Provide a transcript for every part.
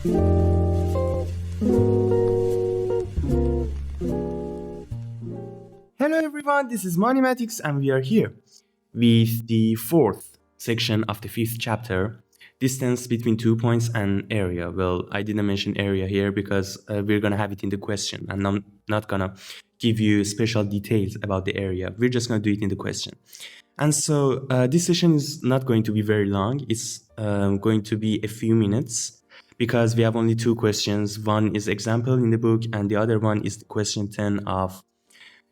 Hello everyone, this is Mathematics and we are here with the fourth section of the fifth chapter, distance between 2 points and area. Well, I didn't mention area here because we're gonna have it in the question and I'm not gonna give you special details about the area. We're just gonna do it in the question. And so this session is not going to be very long. It's going to be a few minutes because we have only two questions. One is example in the book and the other one is question 10 of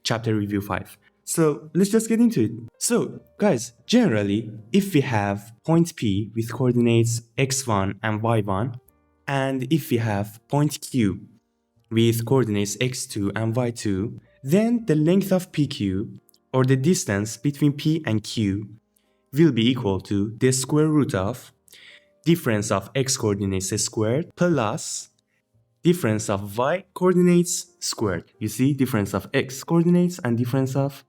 chapter review 5. So let's just get into it. So guys, generally, if we have point P with coordinates x1 and y1, and if we have point Q with coordinates x2 and y2, then the length of PQ, or the distance between P and Q, will be equal to the square root of difference of x coordinates squared plus difference of y coordinates squared. You see, difference of x coordinates and difference of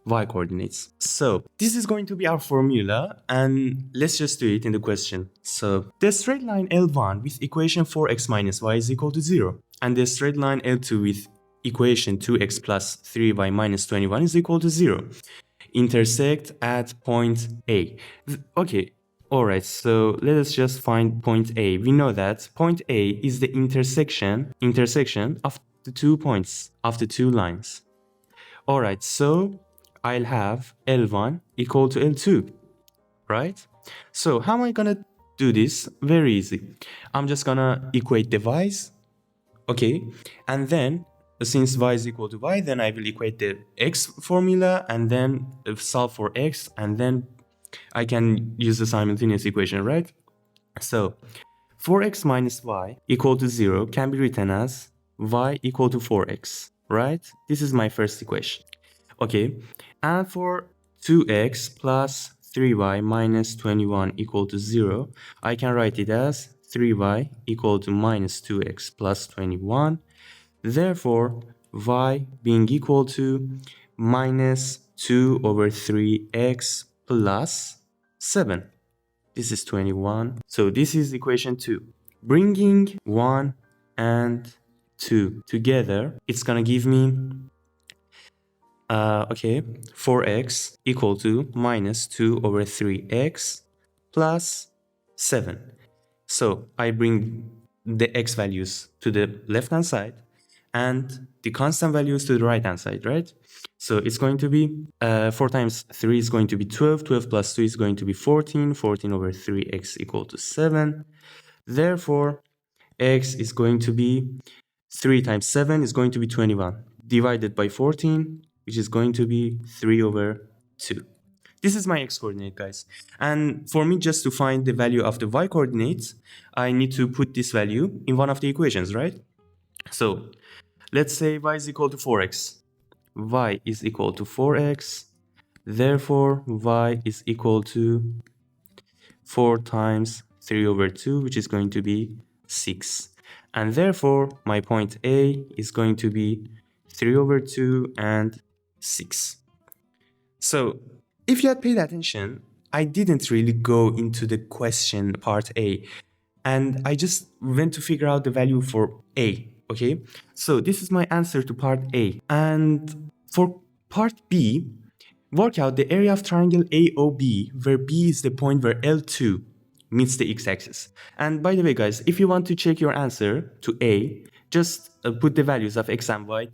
y coordinates. So this is going to be our formula and let's just do it in the question. So the straight line L1 with equation 4x minus y is equal to 0 and the straight line L2 with equation 2x plus 3y minus 21 is equal to 0 intersect at point A. Okay. Alright, so let us just find point A. We know that point A is the intersection of the 2 points, of the two lines. Alright, so I'll have L1 equal to L2, right? So how am I gonna do this? Very easy. I'm just gonna equate the y's, okay? And then, since y is equal to y, then I will equate the x formula and then solve for x and then I can use the simultaneous equation, right? So 4x minus y equal to 0 can be written as y equal to 4x, right? This is my first equation. Okay, and for 2x plus 3y minus 21 equal to 0, I can write it as 3y equal to minus 2x plus 21. Therefore, y being equal to minus 2 over 3x plus 7. This is 21. So this is equation 2. Bringing 1 and 2 together, it's gonna give me 4x equal to minus 2 over 3x plus 7. So I bring the x values to the left hand side and the constant values to the right hand side, right? So it's going to be 4 times 3 is going to be 12, 12 plus 2 is going to be 14, 14 over 3x equal to 7. Therefore, x is going to be 3 times 7 is going to be 21 divided by 14, which is going to be 3 over 2. This is my x coordinate, guys. And for me, just to find the value of the y coordinates, I need to put this value in one of the equations, right? So let's say y is equal to 4x. Y is equal to 4x. Therefore, y is equal to 4 times 3 over 2, which is going to be 6. And therefore, my point A is going to be 3 over 2 and 6. So, if you had paid attention, I didn't really go into the question part A. And I just went to figure out the value for A, okay? So, this is my answer to part A. And for part B, work out the area of triangle AOB, where B is the point where L2 meets the x-axis. And by the way, guys, if you want to check your answer to A, just put the values of x and y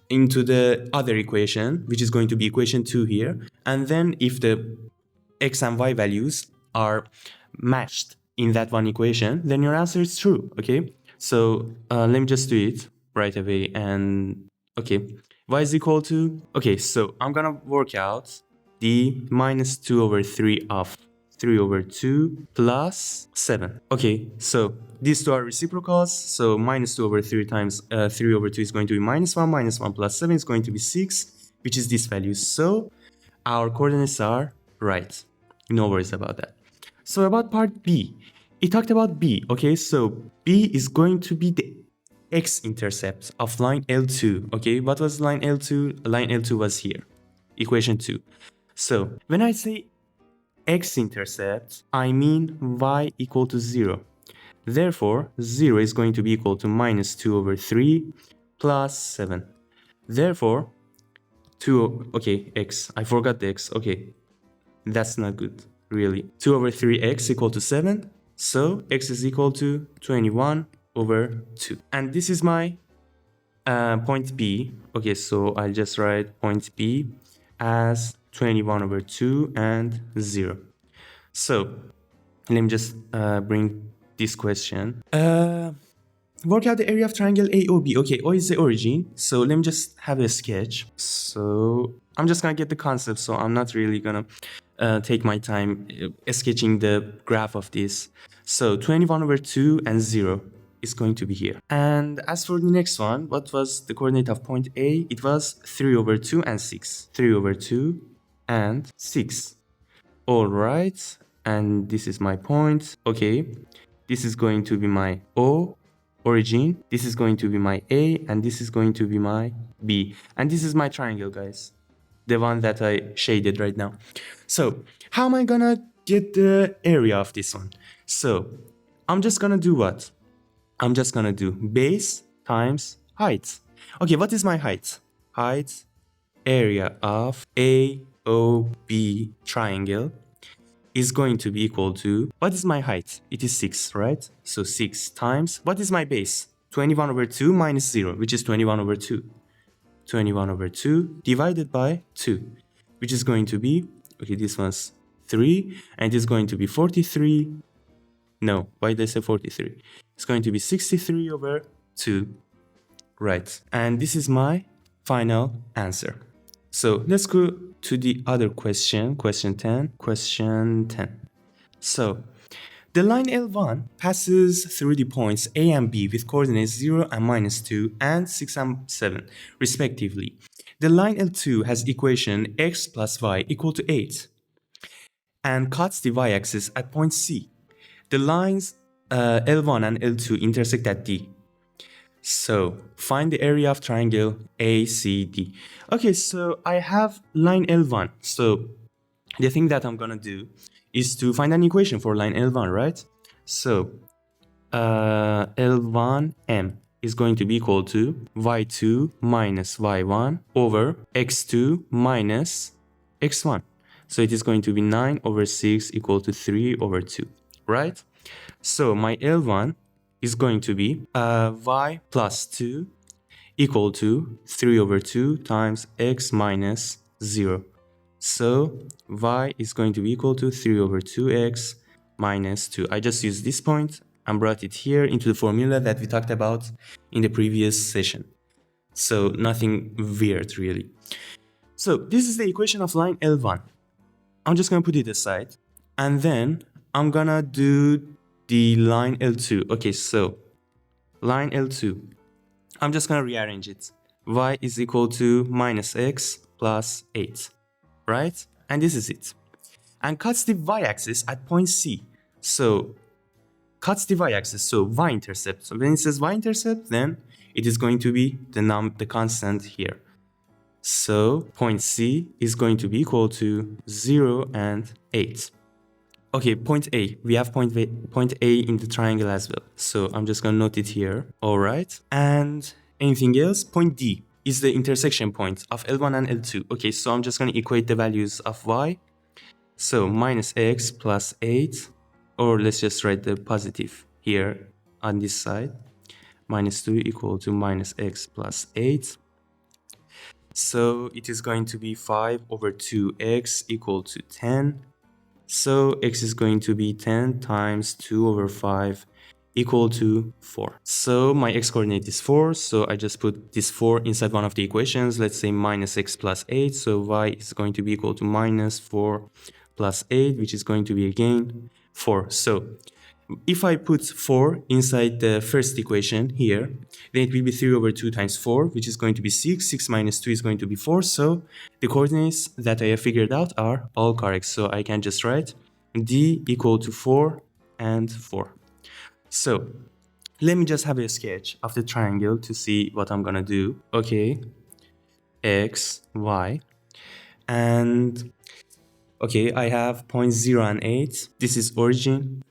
into the other equation, which is going to be equation 2 here. And then if the x and y values are matched in that one equation, then your answer is true, okay? So let me just do it right away. And okay, y is equal to, okay, so I'm gonna work out the minus 2 over 3 of 3 over 2 plus 7. Okay, so these two are reciprocals. So minus 2 over 3 times 3 over 2 is going to be minus 1. Minus 1 plus 7 is going to be 6, which is this value. So our coordinates are right. No worries about that. So about part B, it talked about B. Okay, so B is going to be the x-intercept of line L2. Okay, what was line L2? Line L2 was here, equation 2. So when I say x-intercept, I mean y equal to 0. Therefore, 0 is going to be equal to minus 2 over 3 plus 7. Therefore, 2, okay, x. I forgot the x. Okay, that's not good, really. 2 over 3x equal to 7. So, x is equal to 21 over 2. And this is my point B. Okay, so I'll just write point B as 21 over 2 and 0. So, let me just bring this question. Work out the area of triangle AOB. Okay, O is the origin. So let me just have a sketch. So I'm just gonna get the concept. So I'm not really gonna take my time sketching the graph of this. So 21 over 2 and 0 is going to be here. And as for the next one, what was the coordinate of point A? It was 3 over 2 and 6. 3 over 2 and 6. All right. And this is my point. Okay. This is going to be my O origin. This is going to be my A, and this is going to be my B. And this is my triangle, guys. The one that I shaded right now. So how am I gonna get the area of this one? So I'm just gonna do what? I'm just gonna do base times height. Okay, what is my height? Height, area of AOB triangle is going to be equal to, what is my height? It is 6, right? So 6 times, what is my base? 21 over 2 minus 0, which is 21 over 2. 21 over 2 divided by 2, which is going to be, okay, this one's 3, and it is going to be 43. No, why did I say 43? It's going to be 63 over 2, right? And this is my final answer. So let's go to the other question, question 10. So the line L1 passes through the points A and B with coordinates 0 and minus 2 and 6 and 7 respectively. The line L2 has equation x plus y equal to 8 and cuts the y-axis at point C. The lines L1 and L2 intersect at D. So find the area of triangle ACD. Okay, so I have line L1. So the thing that I'm gonna do is to find an equation for line L1, right? So L1M is going to be equal to y2 minus y1 over x2 minus x1. So it is going to be 9 over 6 equal to 3 over 2, right? So my L1 is going to be y plus 2 equal to 3 over 2 times x minus 0. So y is going to be equal to 3 over 2x minus 2. I just used this point and brought it here into the formula that we talked about in the previous session. So nothing weird, really. So this is the equation of line L1. I'm just going to put it aside. And then I'm going to do the line L2. Okay, so line L2. I'm just going to rearrange it. Y is equal to minus x plus 8. Right? And this is it. And cuts the y-axis at point C. So cuts the y-axis, so y-intercept. So when it says y-intercept, then it is going to be the constant here. So point C is going to be equal to 0 and 8. Okay, point A. We have point A in the triangle as well. So I'm just going to note it here. All right. And anything else? Point D is the intersection point of L1 and L2. Okay, so I'm just going to equate the values of y. So minus x plus 8, or let's just write the positive here on this side. Minus 2 equal to minus x plus 8. So it is going to be 5 over 2x equal to 10. So x is going to be 10 times 2 over 5 equal to 4. So my x coordinate is 4, so I just put this 4 inside one of the equations. Let's say minus x plus 8, so y is going to be equal to minus 4 plus 8, which is going to be again 4. So if I put 4 inside the first equation here, then it will be 3 over 2 times 4, which is going to be 6. 6 minus 2 is going to be 4. So the coordinates that I have figured out are all correct. So I can just write d equal to 4 and 4. So let me just have a sketch of the triangle to see what I'm gonna do. Okay, x, y, and okay, I have points 0 and 8. This is origin.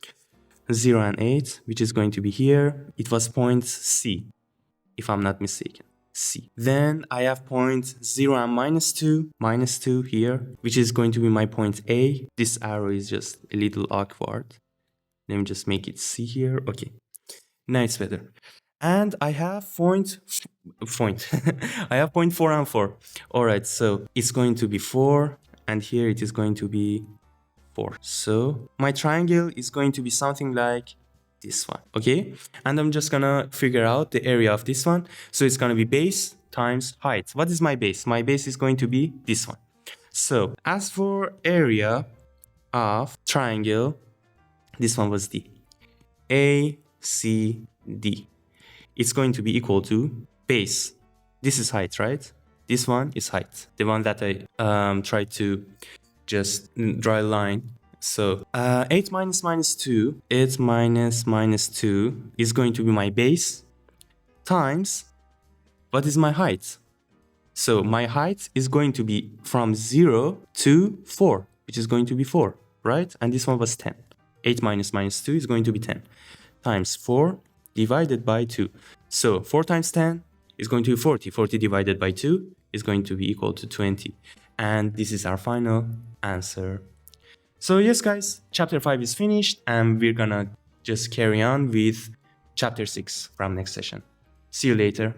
0 and 8, which is going to be here. It was point C, if I'm not mistaken. C. Then I have point 0 and minus 2 here, which is going to be my point A. This arrow is just a little awkward. Let me just make it C here. Okay, now it's better. And I have I have point 4 and 4. All right, so it's going to be 4, and here it is going to be 4. So my triangle is going to be something like this one, okay? And I'm just gonna figure out the area of this one. So it's gonna be base times height. What is my base? My base is going to be this one. So as for area of triangle, this one was D. ACD. It's going to be equal to base. This is height, right? This one is height. The one that I tried to just draw a line. So 8 minus 2 is going to be my base times what is my height? So my height is going to be from 0 to 4, which is going to be 4, right? And this one was 10. 8 minus 2 is going to be 10 times 4 divided by 2. So 4 times 10 is going to be 40. 40 divided by 2 is going to be equal to 20. And this is our final answer. So yes, guys, chapter 5 is finished, and we're gonna just carry on with chapter 6 from next session. See you later.